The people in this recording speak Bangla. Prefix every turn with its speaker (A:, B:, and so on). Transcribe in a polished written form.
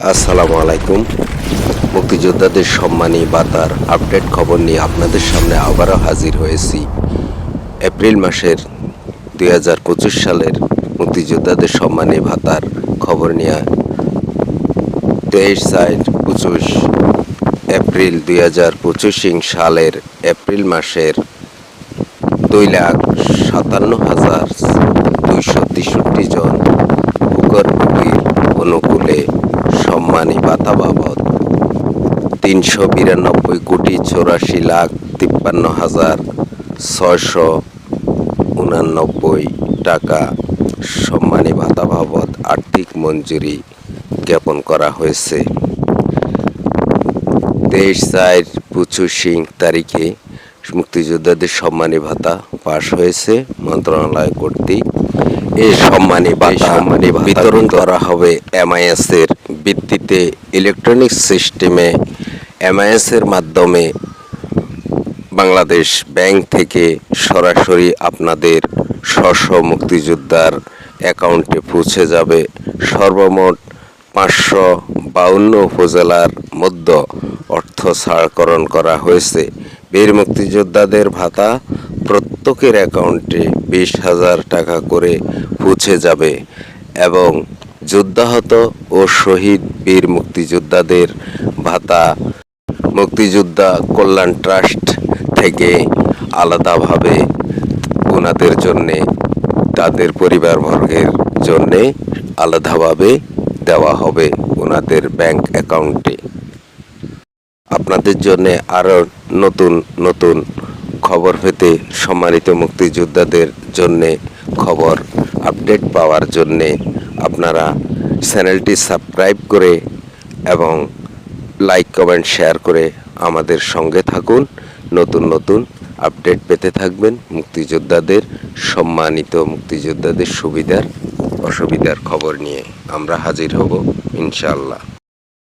A: আসসালামু আলাইকুম। মুক্তিযোদ্ধাদের সম্মানী ভাতার আপডেট খবর নিয়ে আপনাদের সামনে আবারও হাজির হয়েছি। এপ্রিল মাসের 2025 সালের মুক্তিযোদ্ধাদের সম্মানী ভাতার খবর নিয়ে 23/25 এপ্রিল 2025 সালের এপ্রিল মাসের 2,57,263 জন ভূগর্ভবীর অনুকূলে সম্মানী ভাতা বাবদ 382,54,53,689 টাকা সম্মানী ভাতা বাবদ আর্থিক মঞ্জুরি জ্ঞাপন করা হয়েছে। 23/4/25 তারিখে মুক্তিযোদ্ধাদের সম্মানী ভাতা পাশ হয়েছে মন্ত্রণালয় কর্তৃক। এই সম্মানী ভাতা বিতরণ করা হবে MIS এর ভিত্তিতে ইলেকট্রনিক সিস্টেমে। MIS এর মাধ্যমে বাংলাদেশ ব্যাংক থেকে সরাসরি আপনাদের স্ব মুক্তিযোদ্ধার অ্যাকাউন্টে পৌঁছে যাবে। সর্বমোট 552 উপজেলার মধ্যে অর্থ ছাড়করণ করা হয়েছে। বীর মুক্তিযোদ্ধাদের ভাতা প্রত্যেকের অ্যাকাউন্টে 20,000 টাকা করে পৌঁছে যাবে এবং যুদ্ধাহত ও শহীদ বীর মুক্তিযোদ্ধাদের ভাতা মুক্তিযোদ্ধা কল্যাণ ট্রাস্ট থেকে আলাদাভাবে ওনাদের জন্যে, তাদের পরিবারবর্গের জন্যে আলাদাভাবে দেওয়া হবে ওনাদের ব্যাংক অ্যাকাউন্টে। আপনাদের জন্য আরও নতুন নতুন খবর পেতে, সম্মানিত মুক্তিযোদ্ধাদের জন্যে খবর আপডেট পাওয়ার জন্যে আপনারা চ্যানেলটি সাবস্ক্রাইব করে এবং লাইক কমেন্ট শেয়ার করে আমাদের সঙ্গে থাকুন। নতুন নতুন আপডেট পেতে থাকবেন। মুক্তিযোদ্ধাদের সম্মানিত মুক্তিযোদ্ধাদের সুবিধার অসুবিধার খবর নিয়ে আমরা হাজির হব ইনশাআল্লাহ।